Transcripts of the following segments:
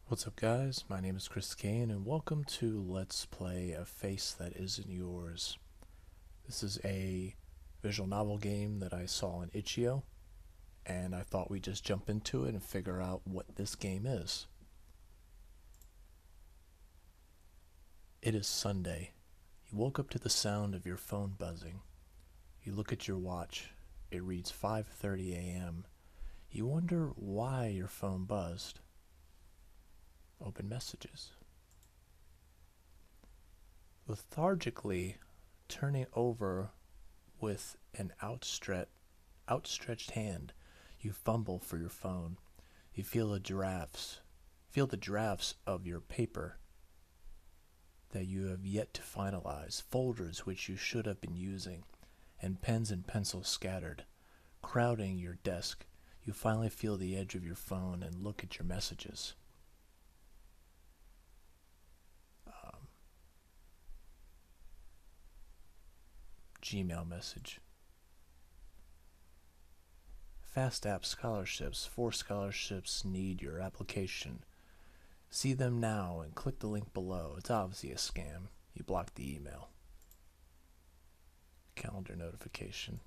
What's up guys, my name is Caine and welcome to Let's Play A Face That Isn't Yours. This is a visual novel game that I saw on Itch.io and I thought we'd just jump into it and figure out what this game is. It is Sunday. You woke up to the sound of your phone buzzing. You look at your watch. It reads 5:30 a.m. You wonder why your phone buzzed. Open messages. Lethargically turning over with an outstretched hand, you fumble for your phone. You feel the drafts of your paper that you have yet to finalize, folders which you should have been using, and pens and pencils scattered, crowding your desk. You finally feel the edge of your phone and look at your messages. Gmail message. FastApp scholarships. 4 scholarships need your application. See them now and click the link below. It's obviously a scam. You block the email. Calendar notification.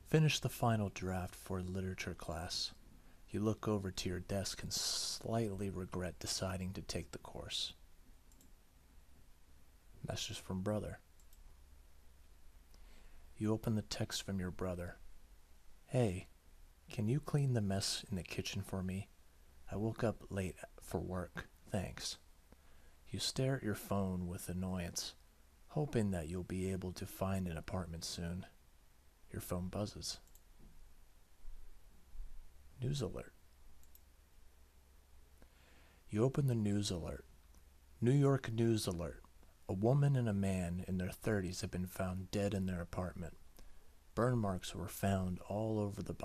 Finish the final draft for literature class. You look over to your desk and slightly regret deciding to take the course. Message from brother. You open the text from your brother. Hey, can you clean the mess in the kitchen for me? I woke up late for work. Thanks. You stare at your phone with annoyance, hoping that you'll be able to find an apartment soon. Your phone buzzes. News alert. You open the news alert. New York news alert. A woman and a man in their 30s have been found dead in their apartment. Burn marks were found all over the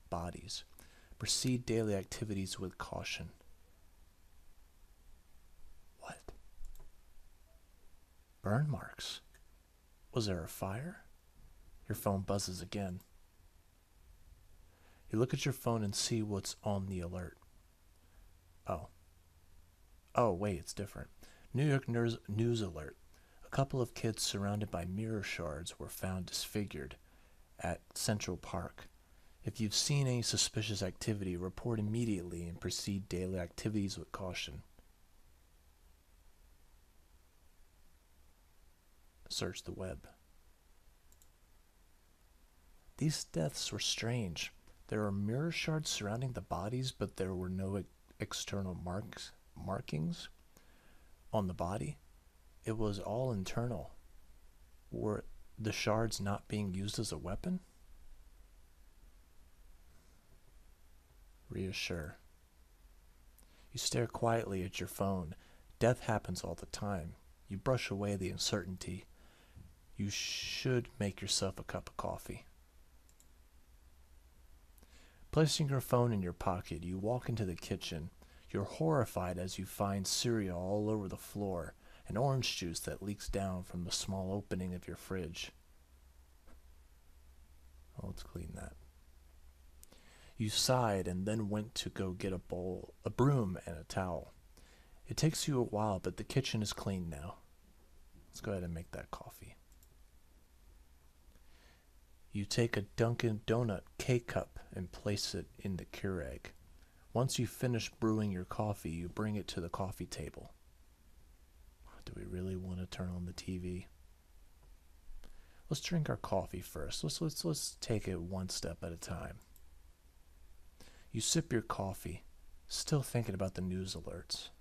bodies. Proceed daily activities with caution. What? Burn marks? Was there a fire? Your phone buzzes again. You look at your phone and see what's on the alert. Oh, wait, it's different. New York news alert. A couple of kids surrounded by mirror shards were found disfigured at Central Park. If you've seen any suspicious activity, report immediately and proceed daily activities with caution. Search the web. These deaths were strange. There are mirror shards surrounding the bodies, but there were no external markings on the body. It was all internal. Were the shards not being used as a weapon? Reassure. You stare quietly at your phone. Death happens all the time. You brush away the uncertainty. You should make yourself a cup of coffee. Placing your phone in your pocket, you walk into the kitchen. You're horrified as you find cereal all over the floor and orange juice that leaks down from the small opening of your fridge. Oh, let's clean that. You sighed and then went to go get a broom and a towel. It takes you a while, but the kitchen is clean now. Let's go ahead and make that coffee. You take a Dunkin' Donut K-cup and place it in the Keurig. Once you finish brewing your coffee, you bring it to the coffee table. Do we really want to turn on the TV? Let's drink our coffee first. Let's take it one step at a time. You sip your coffee, still thinking about the news alerts.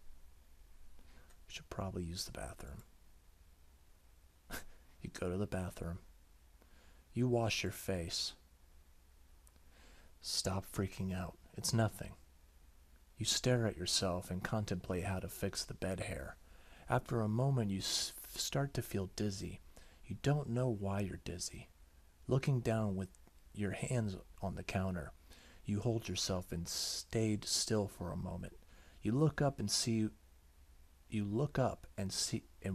You should probably use the bathroom. You go to the bathroom. You wash your face. Stop freaking out. It's nothing. You stare at yourself and contemplate how to fix the bed hair. After a moment, you start to feel dizzy. You don't know why you're dizzy. Looking down with your hands on the counter, you hold yourself and stayed still for a moment. You look up and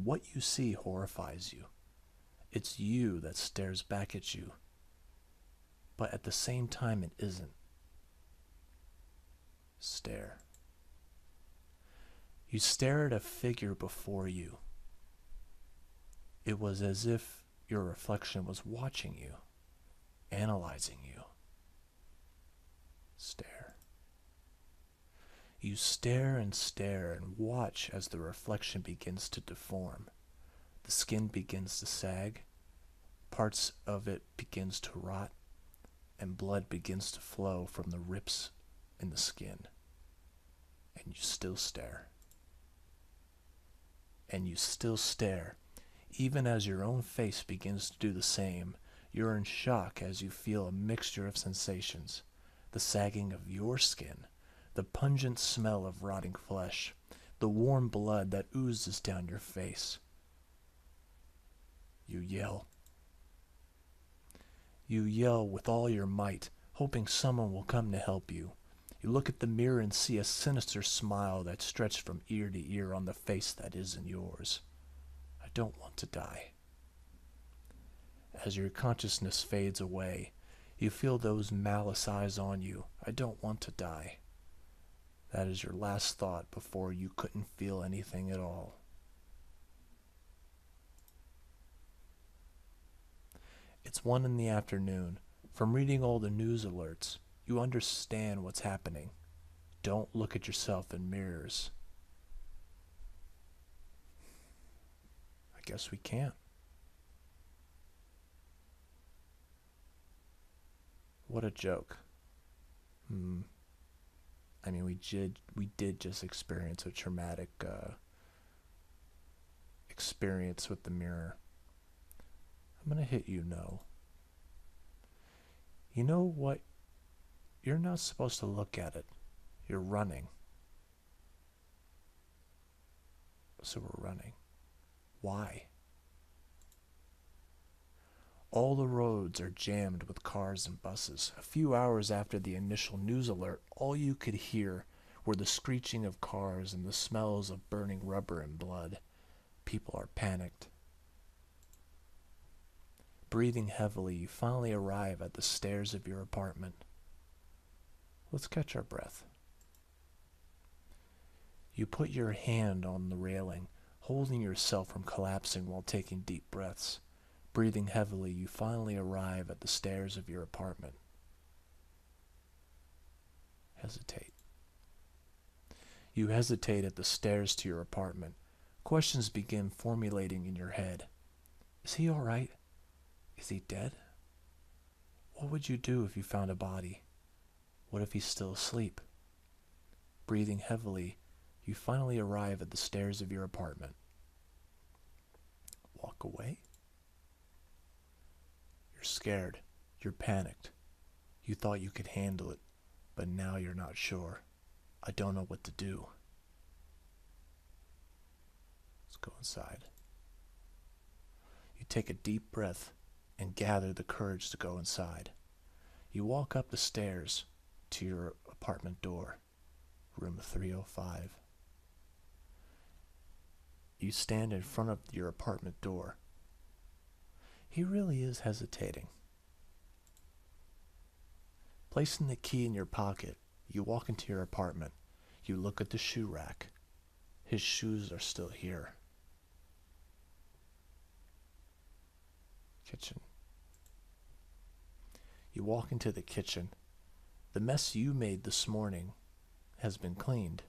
what you see horrifies you. It's you that stares back at you. But at the same time, it isn't. Stare. You stare at a figure before you. It was as if your reflection was watching you, analyzing you. Stare. You stare and watch as the reflection begins to deform. The skin begins to sag, parts of it begins to rot, and blood begins to flow from the rips in the skin. And you still stare. And you still stare, even as your own face begins to do the same. You're in shock as you feel a mixture of sensations. The sagging of your skin, the pungent smell of rotting flesh, the warm blood that oozes down your face. You yell. You yell with all your might, hoping someone will come to help you. You look at the mirror and see a sinister smile that stretched from ear to ear on the face that isn't yours. I don't want to die. As your consciousness fades away, you feel those malice eyes on you. I don't want to die. That is your last thought before you couldn't feel anything at all. It's 1 in the afternoon. From reading all the news alerts, you understand what's happening. Don't look at yourself in mirrors. I guess we can't. What a joke. I mean, we did just experience a traumatic experience with the mirror. I'm gonna hit you no. You know what? You're not supposed to look at it. You're running. So we're running. Why? All the roads are jammed with cars and buses. A few hours after the initial news alert, all you could hear were the screeching of cars and the smells of burning rubber and blood. People are panicked. Breathing heavily, you finally arrive at the stairs of your apartment. Let's catch our breath. You put your hand on the railing, holding yourself from collapsing while taking deep breaths. Breathing heavily, you finally arrive at the stairs of your apartment. Hesitate. You hesitate at the stairs to your apartment. Questions begin formulating in your head. Is he all right? Is he dead? What would you do if you found a body? What if he's still asleep? Breathing heavily, you finally arrive at the stairs of your apartment. Walk away? You're scared. You're panicked. You thought you could handle it, but now you're not sure. I don't know what to do. Let's go inside. You take a deep breath and gather the courage to go inside. You walk up the stairs to your apartment door, room 305. You stand in front of your apartment door. He really is hesitating. Placing the key in your pocket, you walk into your apartment. You look at the shoe rack. His shoes are still here. Kitchen. You walk into the kitchen. The mess you made this morning has been cleaned.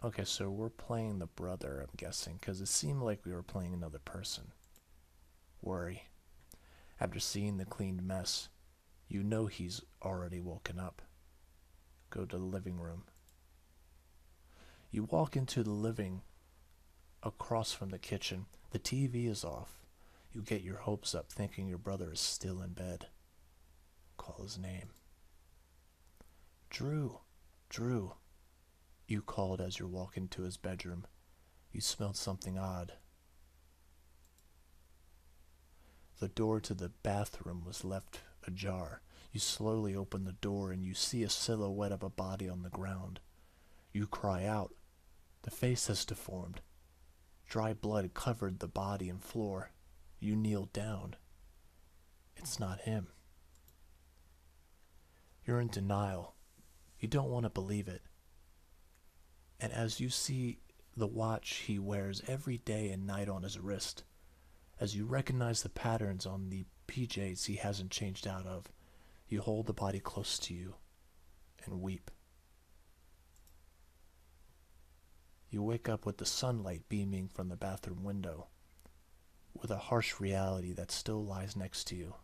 Okay, so we're playing the brother, I'm guessing, because it seemed like we were playing another person. Worry. After seeing the cleaned mess, you know he's already woken up. Go to the living room. You walk into the living across from the kitchen. The TV is off. You get your hopes up thinking your brother is still in bed. Call his name. Drew. Drew. You called as you walk into his bedroom. You smelled something odd. The door to the bathroom was left ajar. You slowly open the door and you see a silhouette of a body on the ground. You cry out. The face has deformed. Dry blood covered the body and floor. You kneel down. It's not him. You're in denial. You don't want to believe it. And as you see the watch he wears every day and night on his wrist, as you recognize the patterns on the PJs he hasn't changed out of, you hold the body close to you and weep. You wake up with the sunlight beaming from the bathroom window, with a harsh reality that still lies next to you.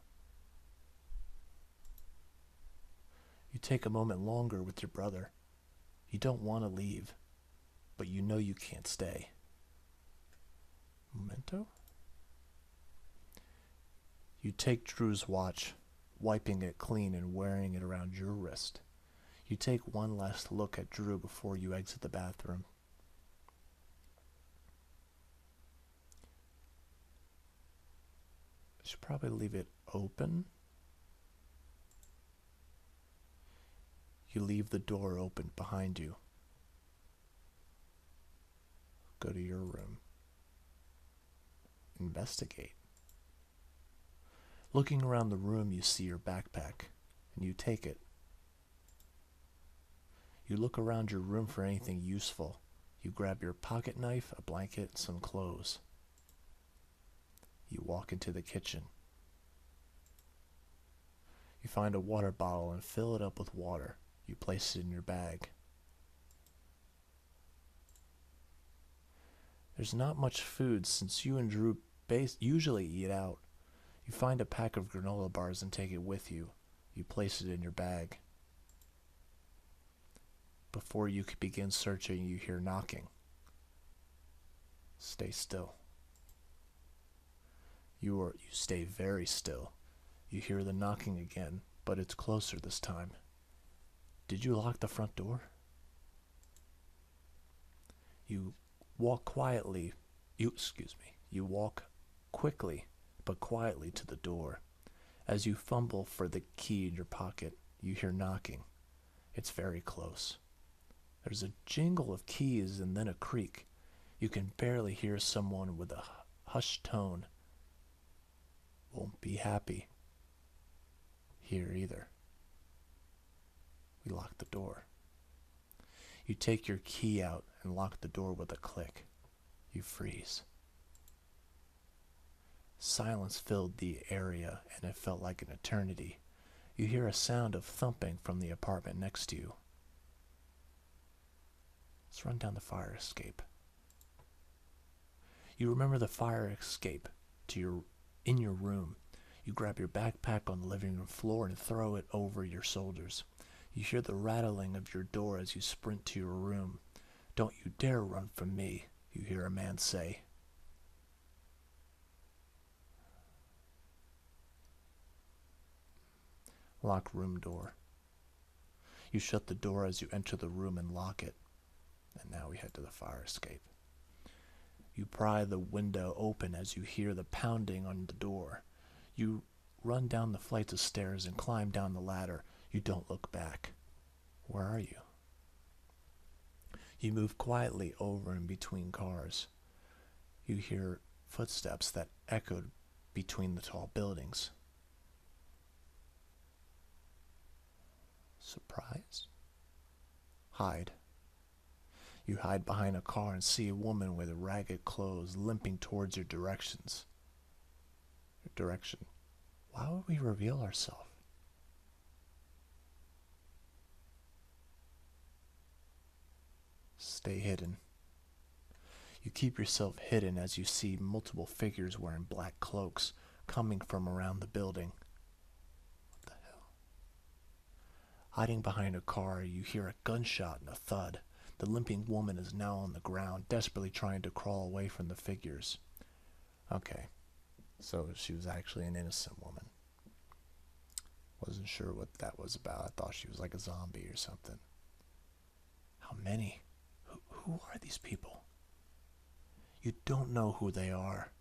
You take a moment longer with your brother. You don't want to leave, but you know you can't stay. Memento? You take Drew's watch, wiping it clean and wearing it around your wrist. You take one last look at Drew before you exit the bathroom. I should probably leave it open. You leave the door open behind you. Go to your room. Investigate. Looking around the room, you see your backpack, and you take it. You look around your room for anything useful. You grab your pocket knife, a blanket, some clothes. You walk into the kitchen. You find a water bottle and fill it up with water. You place it in your bag. There's not much food since you and Drew usually eat out. You find a pack of granola bars and take it with you. You place it in your bag. Before you could begin searching, you hear knocking. Stay still. You stay very still. You hear the knocking again, but it's closer this time. Did you lock the front door? You walk quietly. You walk quickly but quietly to the door. As you fumble for the key in your pocket, you hear knocking. It's very close. There's a jingle of keys and then a creak. You can barely hear someone with a hushed tone. Won't be happy here either. We lock the door. You take your key out and lock the door with a click. You freeze. Silence filled the area, and it felt like an eternity. You hear a sound of thumping from the apartment next to you. Let's run down the fire escape. You remember the fire escape in your room. You grab your backpack on the living room floor and throw it over your shoulders. You hear the rattling of your door as you sprint to your room. "Don't you dare run from me," you hear a man say. Lock room door. You shut the door as you enter the room and lock it. And now we head to the fire escape. You pry the window open as you hear the pounding on the door. You run down the flights of stairs and climb down the ladder. You don't look back. Where are you? You move quietly over and between cars. You hear footsteps that echoed between the tall buildings. Surprise? Hide. You hide behind a car and see a woman with ragged clothes limping towards your direction. Why would we reveal ourselves? Stay hidden. You keep yourself hidden as you see multiple figures wearing black cloaks coming from around the building. What the hell? Hiding behind a car, you hear a gunshot and a thud. The limping woman is now on the ground, desperately trying to crawl away from the figures. Okay, so she was actually an innocent woman. Wasn't sure what that was about. I thought she was like a zombie or something. How many? Who are these people? You don't know who they are.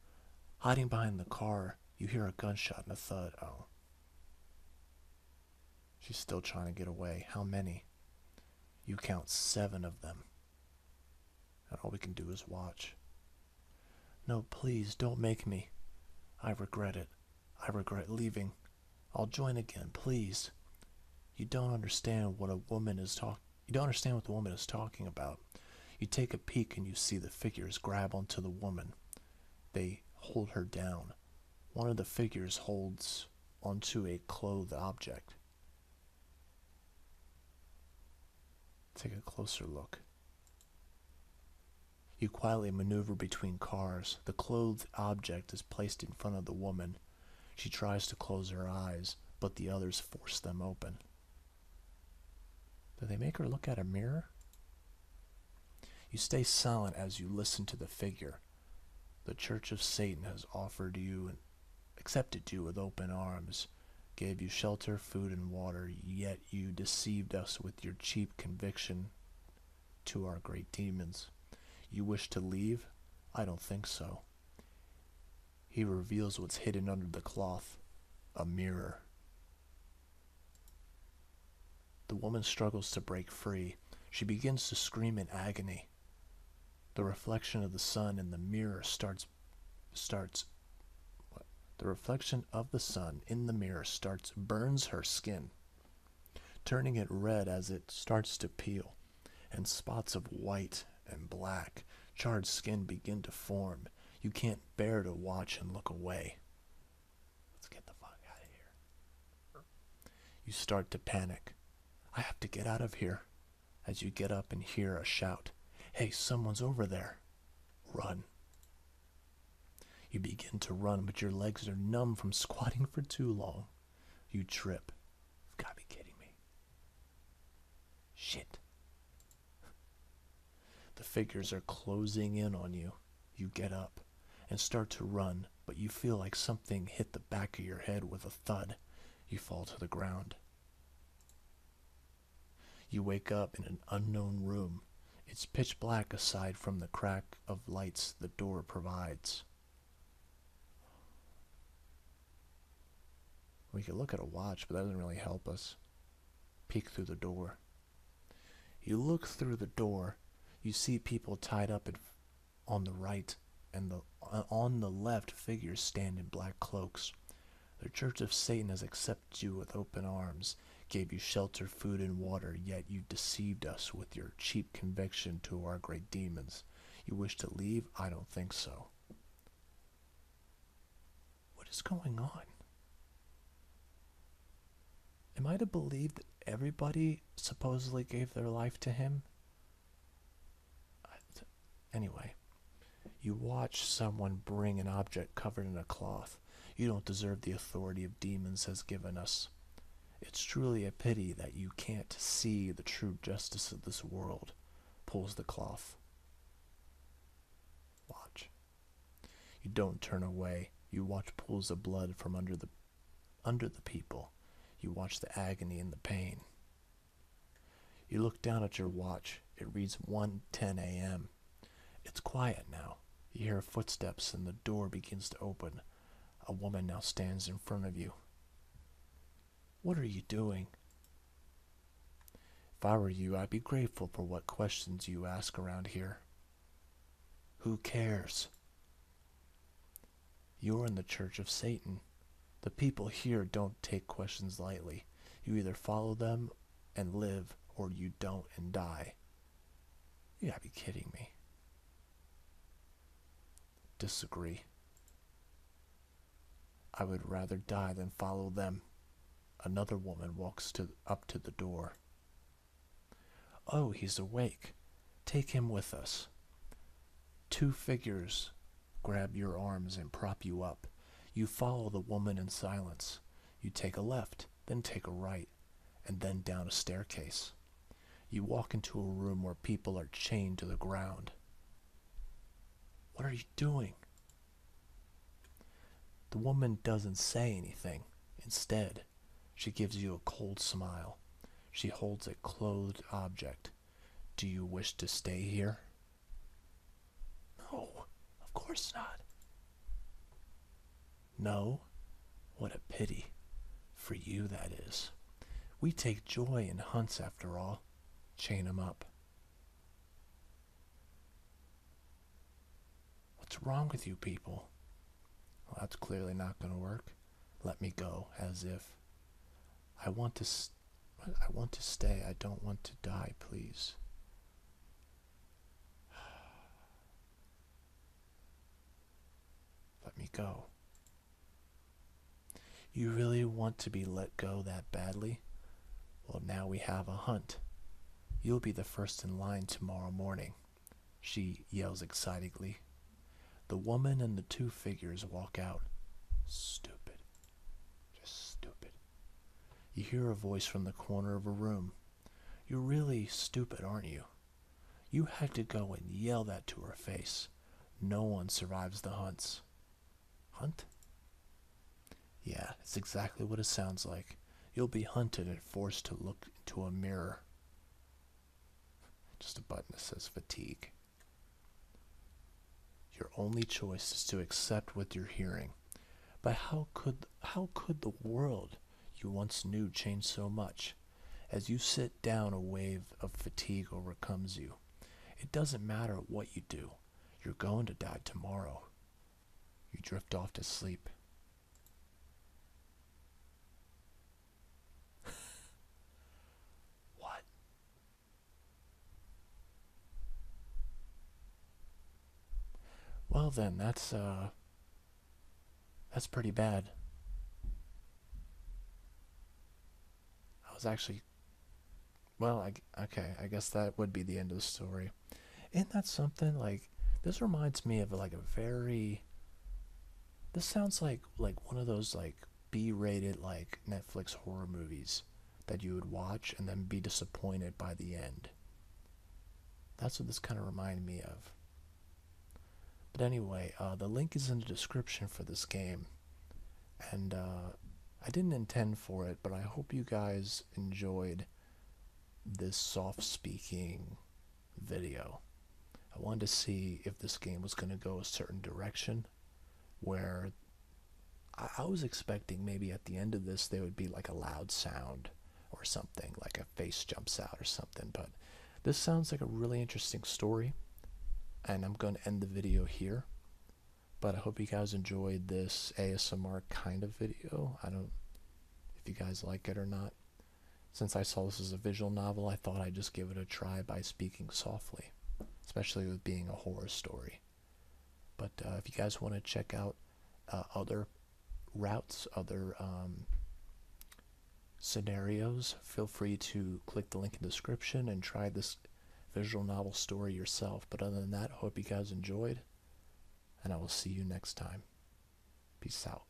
Hiding behind the car, you hear a gunshot and a thud. Oh. She's still trying to get away. How many? You count 7 of them. And all we can do is watch. No, please, don't make me. I regret it. I regret leaving. I'll join again, please. You don't understand what the woman is talking about. You take a peek and you see the figures grab onto the woman. They hold her down. One of the figures holds onto a clothed object. Take a closer look. You quietly maneuver between cars. The clothed object is placed in front of the woman. She tries to close her eyes, but the others force them open. Do they make her look at a mirror? You stay silent as you listen to the figure. The Church of Satan has offered you and accepted you with open arms, gave you shelter, food, and water, yet you deceived us with your cheap conviction to our great demons. You wish to leave? I don't think so. He reveals what's hidden under the cloth, a mirror. The woman struggles to break free. She begins to scream in agony. The reflection of the sun in the mirror The reflection of the sun in the mirror burns her skin, turning it red as it starts to peel, and spots of white and black, charred skin begin to form. You can't bear to watch and look away. Let's get the fuck out of here. You start to panic. I have to get out of here. As you get up and hear a shout, "Hey, someone's over there." Run. You begin to run, but your legs are numb from squatting for too long. You trip. You've got to be kidding me. Shit. The figures are closing in on you. You get up and start to run, but you feel like something hit the back of your head with a thud. You fall to the ground. You wake up in an unknown room. It's pitch black aside from the crack of lights the door provides. We could look at a watch, but that doesn't really help us. Peek through the door. You look through the door. You see people tied up on the right, and on the left, figures stand in black cloaks. The Church of Satan has accepted you with open arms, gave you shelter, food, and water, yet you deceived us with your cheap conviction to our great demons. You wish to leave? I don't think so. What is going on? Am I to believe that everybody supposedly gave their life to him? Anyway, you watch someone bring an object covered in a cloth. You don't deserve the authority of demons has given us. It's truly a pity that you can't see the true justice of this world. Pulls the cloth. Watch. You don't turn away. You watch pools of blood from under the people. You watch the agony and the pain. You look down at your watch. It reads 1:10 a.m. It's quiet now. You hear footsteps and the door begins to open. A woman now stands in front of you. What are you doing? If I were you, I'd be grateful for what questions you ask around here. Who cares? You're in the Church of Satan. The people here don't take questions lightly. You either follow them and live, or you don't and die. You gotta be kidding me. Disagree. I would rather die than follow them. Another woman walks up to the door. Oh, he's awake. Take him with us. Two figures grab your arms and prop you up. You follow the woman in silence. You take a left, then take a right, and then down a staircase. You walk into a room where people are chained to the ground. What are you doing? The woman doesn't say anything. Instead, she gives you a cold smile. She holds a clothed object. Do you wish to stay here? No, of course not. No? What a pity. For you, that is. We take joy in hunts, after all. Chain him up. What's wrong with you people? Well, that's clearly not going to work. Let me go, as if. I want to stay. I don't want to die, please. go. You really want to be let go that badly? Well, now we have a hunt. You'll be the first in line tomorrow morning, she yells excitedly. The woman and the two figures walk out. Stupid. Just stupid. You hear a voice from the corner of a room. You're really stupid, aren't you? You had to go and yell that to her face. No one survives the hunts. Hunt? Yeah, it's exactly what it sounds like. You'll be hunted and forced to look into a mirror. Just a button that says fatigue. Your only choice is to accept what you're hearing. But how could the world you once knew change so much? As you sit down, a wave of fatigue overcomes you. It doesn't matter what you do. You're going to die tomorrow. You drift off to sleep. What? Well then, that's pretty bad. I was actually, well, okay, I guess that would be the end of the story. Isn't that something? Like, this reminds me of like a very, this sounds like one of those like B-rated like Netflix horror movies that you would watch and then be disappointed by the end. That's what this kind of reminded me of. But anyway, the link is in the description for this game. And I didn't intend for it, but I hope you guys enjoyed this soft speaking video. I wanted to see if this game was going to go a certain direction, where I was expecting maybe at the end of this there would be like a loud sound or something, like a face jumps out or something. But this sounds like a really interesting story, and I'm going to end the video here. But I hope you guys enjoyed this ASMR kind of video. I don't if you guys like it or not. Since I saw this as a visual novel, I thought I'd just give it a try by speaking softly, especially with being a horror story. But if you guys want to check out other routes, other scenarios, feel free to click the link in the description and try this visual novel story yourself. But other than that, I hope you guys enjoyed, and I will see you next time. Peace out.